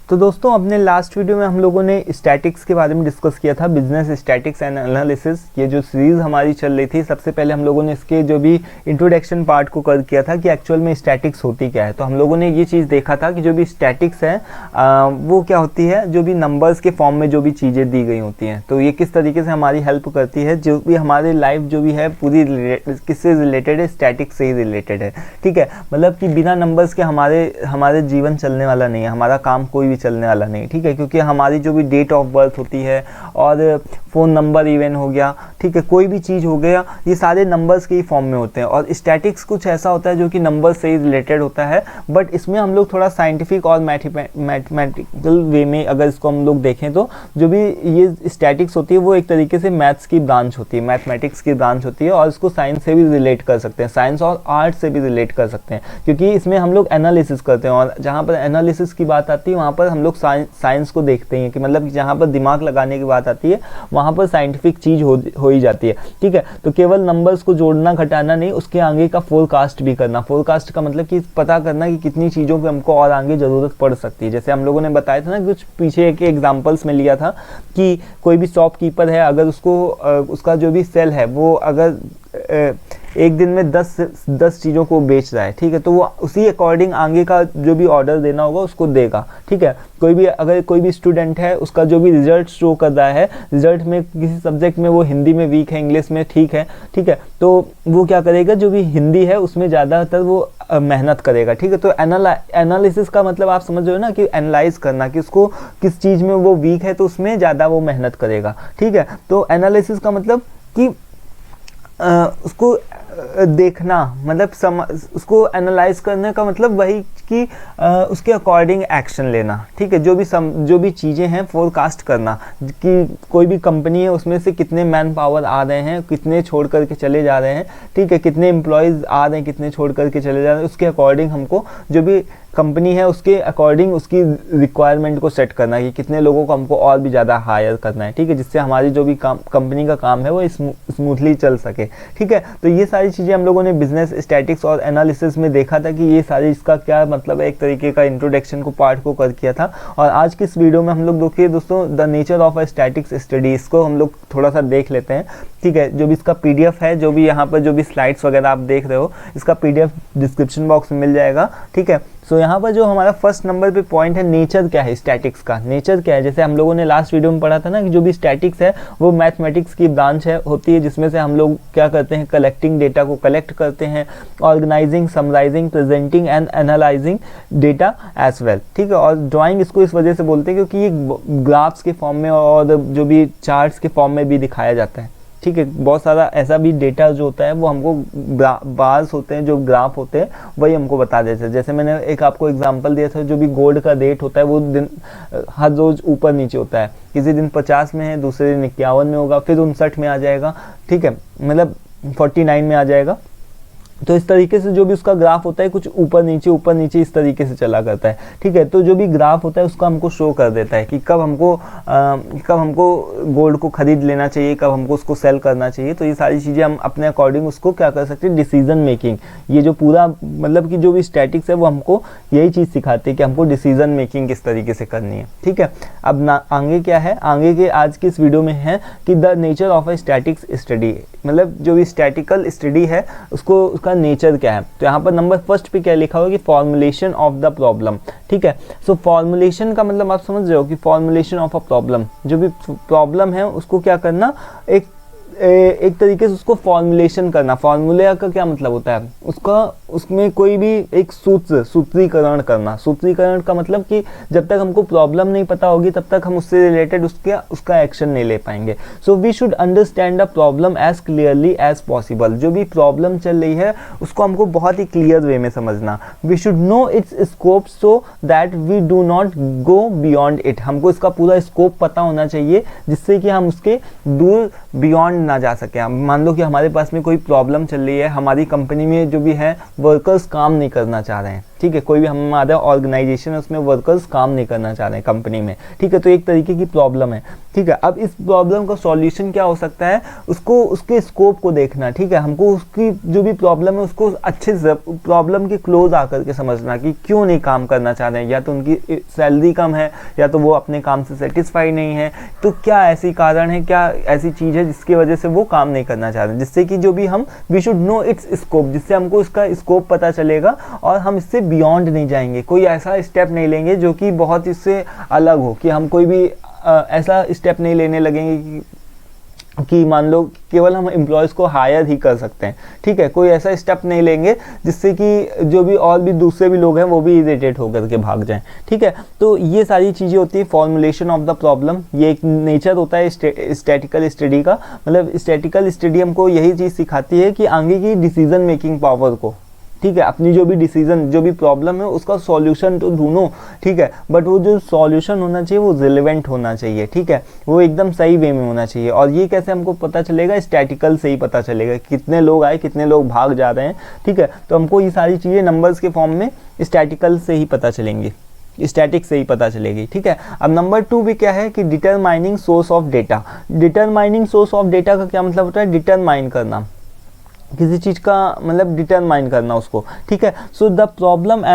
तो दोस्तों अपने लास्ट वीडियो में हम लोगों ने स्टैटिक्स के बारे में डिस्कस किया था, बिजनेस स्टैटिक्स एंड एनालिसिस। ये जो सीरीज़ हमारी चल रही थी, सबसे पहले हम लोगों ने इसके जो भी इंट्रोडक्शन पार्ट को कर किया था कि एक्चुअल में स्टैटिक्स होती क्या है। तो हम लोगों ने ये चीज़ देखा था कि जो भी स्टैटिक्स है वो क्या होती है, जो भी नंबर्स के फॉर्म में जो भी चीज़ें दी गई होती हैं, तो ये किस तरीके से हमारी हेल्प करती है। जो भी हमारी लाइफ जो भी है पूरी किससे रिलेटेड है, स्टैटिक्स से ही रिलेटेड है। ठीक है, मतलब कि बिना नंबर्स के हमारे जीवन चलने वाला नहीं है, हमारा काम कोई भी चलने वाला नहीं। ठीक है, क्योंकि हमारी जो भी डेट ऑफ बर्थ होती है और फ़ोन नंबर इवन हो गया, ठीक है, कोई भी चीज़ हो गया, ये सारे नंबर्स के ही फॉर्म में होते हैं। और स्टैटिक्स कुछ ऐसा होता है जो कि नंबर से ही रिलेटेड होता है, बट इसमें हम लोग थोड़ा साइंटिफिक और मैथमेटिकल वे में अगर इसको हम लोग देखें तो जो भी ये स्टैटिक्स होती है वो एक तरीके से मैथ्स की ब्रांच होती है, मैथमेटिक्स की ब्रांच होती है, और इसको साइंस से भी रिलेट कर सकते हैं, साइंस और आर्ट से भी रिलेट कर सकते हैं, क्योंकि इसमें हम लोग एनालिसिस करते हैं। और जहाँ पर एनालिसिस की बात आती है वहाँ पर हम लोग साइंस को देखते हैं कि मतलब जहाँ पर दिमाग लगाने की बात आती है वहाँ पर साइंटिफिक चीज़ हो ही जाती है। ठीक है, तो केवल नंबर्स को जोड़ना घटाना नहीं, उसके आगे का फोरकास्ट भी करना। फोरकास्ट का मतलब कि पता करना कि कितनी चीज़ों की हमको और आगे ज़रूरत पड़ सकती है। जैसे हम लोगों ने बताया था ना, कुछ पीछे के एग्जाम्पल्स में लिया था कि कोई भी शॉपकीपर है, अगर उसको उसका जो भी सेल है वो अगर एक दिन में 10 चीज़ों को बेच रहा है, ठीक है, तो वो उसी अकॉर्डिंग आगे का जो भी ऑर्डर देना होगा उसको देगा। ठीक है, अगर कोई भी स्टूडेंट है, उसका जो भी रिजल्ट शो कर रहा है, रिजल्ट में किसी सब्जेक्ट में वो हिंदी में वीक है, इंग्लिश में ठीक है, ठीक है, तो वो क्या करेगा, जो भी हिंदी है उसमें ज़्यादातर वो मेहनत करेगा। ठीक है, तो एनालिसिस का मतलब आप समझ रहे हो ना कि एनालाइज करना, कि उसको किस चीज़ में वो वीक है तो उसमें ज़्यादा वो मेहनत करेगा। ठीक है, तो एनालिसिस का मतलब कि उसको देखना, मतलब उसको एनालाइज करने का मतलब वही कि उसके अकॉर्डिंग एक्शन लेना। ठीक है, जो भी चीज़ें हैं फोरकास्ट करना, कि कोई भी कंपनी है उसमें से कितने मैन पावर आ रहे हैं, कितने छोड़ करके चले जा रहे हैं, ठीक है, कितने एम्प्लॉयज़ आ रहे हैं, कितने छोड़ करके चले जा रहे हैं, उसके अकॉर्डिंग हमको जो भी कंपनी है उसके अकॉर्डिंग उसकी रिक्वायरमेंट को सेट करना है कि कितने लोगों को हमको और भी ज़्यादा हायर करना है। ठीक है, जिससे हमारी जो भी कंपनी का काम है वो स्मूथली चल सके। ठीक है, तो ये सारी चीज़ें हम लोगों ने बिजनेस स्टैटिक्स और एनालिसिस में देखा था कि ये सारी इसका क्या मतलब है, एक तरीके का इंट्रोडक्शन को पार्ट को कर किया था। और आज की इस वीडियो में हम लोग देखिए दोस्तों, the nature of a statics study, इसको हम लोग थोड़ा सा देख लेते हैं। ठीक है, जो भी इसका PDF है, जो भी यहाँ पर जो भी स्लाइड्स वगैरह आप देख रहे हो, इसका PDF डिस्क्रिप्शन बॉक्स में मिल जाएगा। ठीक है, सो यहाँ पर जो हमारा फर्स्ट नंबर पे पॉइंट है, नेचर क्या है स्टैटिक्स का, नेचर क्या है। जैसे हम लोगों ने लास्ट वीडियो में पढ़ा था ना कि जो भी स्टैटिक्स है वो मैथमेटिक्स की ब्रांच होती है, जिसमें से हम लोग क्या करते हैं, कलेक्टिंग डेटा को कलेक्ट करते हैं, organising, summarising, presenting and analysing data as well. ठीक है, और ड्राइंग इसको इस वजह से बोलते हैं क्योंकि ये ग्राफ्स के फॉर्म में और जो भी चार्ट्स के फॉर्म में भी दिखाया जाता है। ठीक है, बहुत सारा ऐसा भी डेटा जो होता है वो हमको बार्स होते हैं, जो ग्राफ होते हैं वही हमको बता देते हैं। जैसे मैंने एक आपको एग्जांपल दिया था, जो भी गोल्ड का रेट होता है वो दिन हर रोज़ ऊपर नीचे होता है, किसी दिन 50 में है, दूसरे दिन 51 में होगा, फिर 59 में आ जाएगा। ठीक है, मतलब 49 में आ जाएगा। तो इस तरीके से जो भी उसका ग्राफ होता है कुछ ऊपर नीचे इस तरीके से चला करता है। ठीक है, तो जो भी ग्राफ होता है उसको हमको शो कर देता है कि कब हमको गोल्ड को खरीद लेना चाहिए, कब हमको उसको सेल करना चाहिए। तो ये सारी चीज़ें हम अपने अकॉर्डिंग उसको क्या कर सकते हैं, डिसीजन मेकिंग। ये जो पूरा मतलब कि जो भी स्टैटिक्स है वो हमको यही चीज़ सिखाती है कि हमको डिसीजन मेकिंग किस तरीके से करनी है। ठीक है, अब आगे क्या है, आगे के आज की इस वीडियो में है कि the nature of a statics study, मतलब जो भी स्टैटिकल स्टडी है उसका नेचर क्या है। तो यहाँ पर नंबर फर्स्ट पे क्या लिखा हुआ कि फॉर्मुलेशन ऑफ द प्रॉब्लम। ठीक है, सो फॉर्मुलेशन का मतलब आप समझ रहे हो कि फॉर्मुलेशन ऑफ अ प्रॉब्लम, जो भी प्रॉब्लम है उसको क्या करना, एक तरीके से उसको फॉर्मुलेशन करना। फॉर्मूले का क्या मतलब होता है, उसमें कोई भी एक सूत्रीकरण करना। सूत्रीकरण का मतलब कि जब तक हमको प्रॉब्लम नहीं पता होगी तब तक हम उससे रिलेटेड उसका एक्शन नहीं ले पाएंगे। So we should understand the problem as clearly as possible. जो भी प्रॉब्लम चल रही है उसको हमको बहुत ही क्लियर वे में समझना। We should know its scope so that we do not go beyond it. हमको इसका पूरा स्कोप पता होना चाहिए जिससे कि हम उसके दूर बियॉन्ड ना जा सके। मान लो कि हमारे पास में कोई प्रॉब्लम चल रही है, हमारी कंपनी में जो भी है वर्कर्स काम नहीं करना चाह रहे हैं। ठीक है, कोई भी हमारा ऑर्गेनाइजेशन है उसमें वर्कर्स काम नहीं करना चाह रहे हैं कंपनी में, ठीक है, तो एक तरीके की प्रॉब्लम है, ठीक है। अब इस प्रॉब्लम का सॉल्यूशन क्या हो सकता है, उसको उसके स्कोप को देखना, ठीक है, हमको उसकी जो भी प्रॉब्लम है उसको अच्छे से प्रॉब्लम के क्लोज आकर के समझना कि क्यों नहीं काम करना चाह रहे हैं, या तो उनकी सैलरी कम है, या तो वो अपने काम से सेटिस्फाई नहीं है, तो क्या ऐसी कारण है, क्या ऐसी चीज़ है जिसकी वजह से वो काम नहीं करना चाह रहे हैं, जिससे कि जो भी हम we should know its scope, जिससे हमको इसका स्कोप पता चलेगा और हम इससे बियॉन्ड नहीं जाएंगे, कोई ऐसा स्टेप नहीं लेंगे जो कि बहुत इससे अलग हो, कि हम कोई भी ऐसा स्टेप नहीं लेने लगेंगे कि मान लो केवल हम एम्प्लॉयज़ को हायर ही कर सकते हैं, ठीक है, कोई ऐसा स्टेप नहीं लेंगे जिससे कि जो भी और भी दूसरे भी लोग हैं वो भी इरिटेट होकर के भाग जाएं, ठीक है। तो ये सारी चीज़ें होती है फॉर्मुलेशन ऑफ द प्रॉब्लम, ये एक नेचर होता है स्टैटिकल स्टडी का, मतलब स्टैटिकल स्टडी हमको यही चीज़ सिखाती है कि आगे की डिसीजन मेकिंग पावर को, ठीक है, अपनी जो भी डिसीजन जो भी प्रॉब्लम है उसका सॉल्यूशन तो ढूंढो, ठीक है, बट वो जो सॉल्यूशन होना चाहिए वो रिलेवेंट होना चाहिए, ठीक है, वो एकदम सही वे में होना चाहिए। और ये कैसे हमको पता चलेगा, स्टैटिकल से ही पता चलेगा, कितने लोग आए कितने लोग भाग जा रहे हैं, ठीक है, तो हमको ये सारी चीज़ें नंबर्स के फॉर्म में स्टैटिकल से ही पता चलेंगी, स्टैटिक से ही पता चलेगी, ठीक है। अब नंबर 2 भी क्या है कि determining source of data. Determining source of data का क्या मतलब होता है, डिटरमाइन करना, किसी चीज़ का मतलब डिटरमाइन करना उसको, ठीक है। So the problem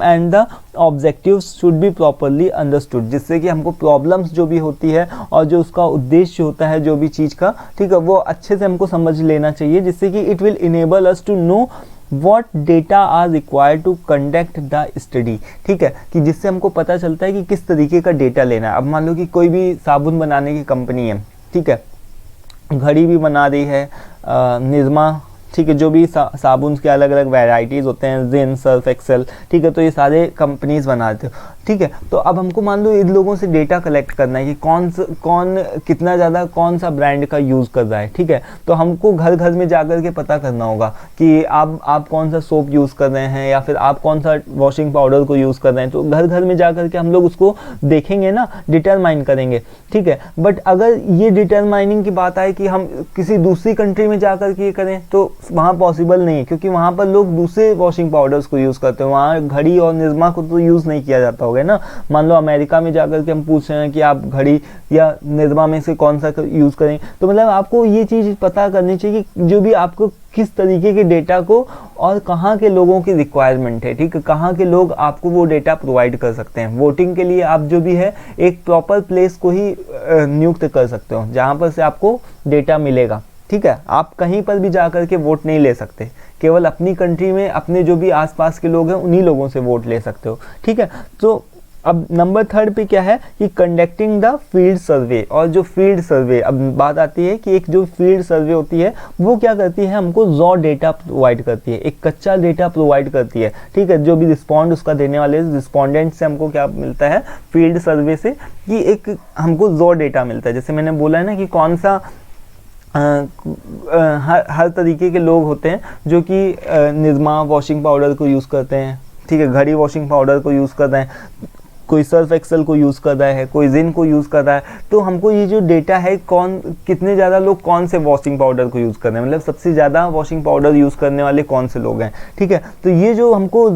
and the objectives should be properly understood, जिससे कि हमको प्रॉब्लम्स जो भी होती है और जो उसका उद्देश्य होता है जो भी चीज़ का, ठीक है, वो अच्छे से हमको समझ लेना चाहिए, जिससे कि it will enable us to know what data are required to conduct the study, ठीक है, कि जिससे हमको पता चलता है कि किस तरीके का डेटा लेना है। अब मान लो कि कोई भी साबुन बनाने की कंपनी है, ठीक है, घड़ी भी बना रही है, निरमा, ठीक है, जो भी साबुन के अलग अलग वैरायटीज़ होते हैं, जिन, सर्फ एक्सेल, ठीक है, तो ये सारे कंपनीज बनाते हो, ठीक है। तो अब हमको मान लो इन लोगों से डेटा कलेक्ट करना है कि कौन कितना ज़्यादा कौन सा ब्रांड का यूज़ कर रहा है, ठीक है, तो हमको घर घर में जाकर के पता करना होगा कि आप कौन सा सोप यूज़ कर रहे हैं, या फिर आप कौन सा वॉशिंग पाउडर को यूज़ कर रहे हैं, तो घर घर में जाकर के हम लोग उसको देखेंगे ना, डिटरमाइन करेंगे, ठीक है। बट अगर ये डिटरमाइनिंग की बात आए कि हम किसी दूसरी कंट्री में जाकर के करें तो वहाँ पॉसिबल नहीं है, क्योंकि वहाँ पर लोग दूसरे वॉशिंग पाउडर्स को यूज़ करते हैं, वहाँ घड़ी और निरमा को तो यूज़ नहीं किया जाता होगा ना। मान लो अमेरिका में जाकर के हम पूछ रहे हैं कि आप घड़ी या निरमा में से कौन सा यूज़ करें, तो मतलब आपको ये चीज़ पता करनी चाहिए कि जो भी आपको किस तरीके के डेटा को और कहाँ के लोगों की रिक्वायरमेंट है, ठीक है, कहाँ के लोग आपको वो डेटा प्रोवाइड कर सकते हैं। वोटिंग के लिए आप जो भी है एक प्रॉपर प्लेस को ही नियुक्त कर सकते हो जहाँ पर से आपको डेटा मिलेगा, ठीक है। आप कहीं पर भी जाकर के वोट नहीं ले सकते, केवल अपनी कंट्री में अपने जो भी आसपास के लोग हैं उन्हीं लोगों से वोट ले सकते हो, ठीक है। तो अब नंबर 3 पे क्या है कि कंडक्टिंग द फील्ड सर्वे, और जो फील्ड सर्वे, अब बात आती है कि एक जो फील्ड सर्वे होती है वो क्या करती है, हमको रॉ डेटा प्रोवाइड करती है, एक कच्चा डेटा प्रोवाइड करती है, ठीक है, जो भी रिस्पॉन्ड उसका देने वाले रिस्पॉन्डेंट से हमको क्या मिलता है फील्ड सर्वे से, कि एक हमको रॉ डेटा मिलता है। जैसे मैंने बोला है ना कि कौन सा हर तरीके के लोग होते हैं जो कि निरमा वॉशिंग पाउडर को यूज़ करते हैं, ठीक है, घड़ी वॉशिंग पाउडर को यूज़ कर रहे हैं, कोई सर्फ एक्सेल को यूज़ कर रहा है, कोई जिन को यूज़ कर रहा है, तो हमको ये जो डेटा है कितने ज़्यादा लोग कौन से वॉशिंग पाउडर को यूज़ कर रहे हैं, मतलब सबसे ज़्यादा वॉशिंग पाउडर यूज़ करने वाले कौन से लोग हैं, ठीक है। तो ये जो हमको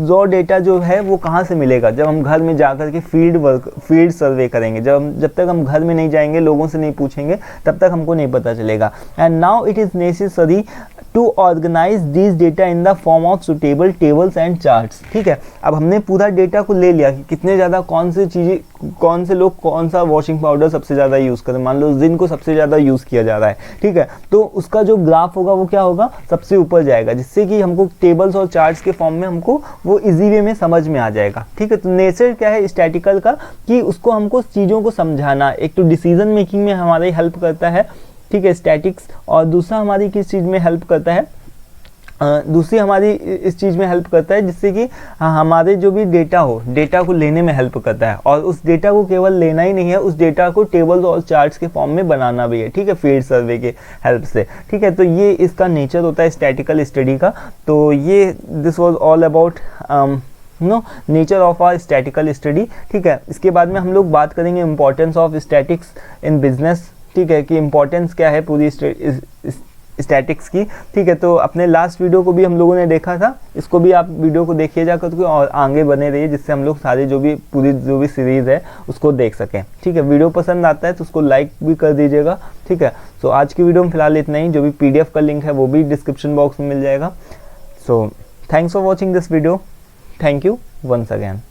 रॉ डेटा जो है वो कहाँ से मिलेगा, जब हम घर में जाकर के फील्ड सर्वे करेंगे, जब तक हम घर में नहीं जाएंगे, लोगों से नहीं पूछेंगे, तब तक हमको नहीं पता चलेगा। And now it is necessary to organise this data in the form of suitable tables and charts, ठीक है। अब हमने पूरा डेटा को ले लिया कि कितने ज़्यादा कौन सी चीज़ें, कौन से लोग कौन सा वॉशिंग पाउडर सबसे ज़्यादा यूज़ करें, मान लो जिन को सबसे ज़्यादा यूज़ किया जा रहा है, ठीक है, तो उसका जो ग्राफ होगा वो क्या होगा, सबसे ऊपर जाएगा, जिससे कि हमको टेबल्स और चार्ट्स के फॉर्म में हमको वो इजी वे में समझ में आ जाएगा, ठीक है। तो नेचर क्या है स्टैटिकल का कि उसको हमको चीज़ों को समझाना, एक तो डिसीजन मेकिंग में हमारी हेल्प करता है, ठीक है, स्टैटिक्स, और दूसरा हमारी किस चीज़ में हेल्प करता है, दूसरी हमारी इस चीज़ में हेल्प करता है जिससे कि हमारे जो भी डेटा हो, डेटा को लेने में हेल्प करता है, और उस डेटा को केवल लेना ही नहीं है, उस डेटा को टेबल्स और चार्ट्स के फॉर्म में बनाना भी है, ठीक है, फील्ड सर्वे के हेल्प से, ठीक है। तो ये इसका नेचर होता है स्टैटिकल स्टडी का। तो ये this was all about nature of our statistical study, ठीक है। इसके बाद में हम लोग बात करेंगे importance of statistics in business, ठीक है, कि इंपॉर्टेंस क्या है पूरी स्टैटिक्स की। ठीक है, तो अपने लास्ट वीडियो को भी हम लोगों ने देखा था, इसको भी आप वीडियो को देखिए जाकर के और आगे बने रहिए, जिससे हम लोग सारे जो भी पूरी जो भी सीरीज़ है उसको देख सकें। ठीक है, वीडियो पसंद आता है तो उसको लाइक भी कर दीजिएगा। ठीक है, सो आज की वीडियो में फिलहाल इतना ही। जो भी PDF का लिंक है वो भी डिस्क्रिप्शन बॉक्स में मिल जाएगा। So thanks for watching this video. Thank you once again.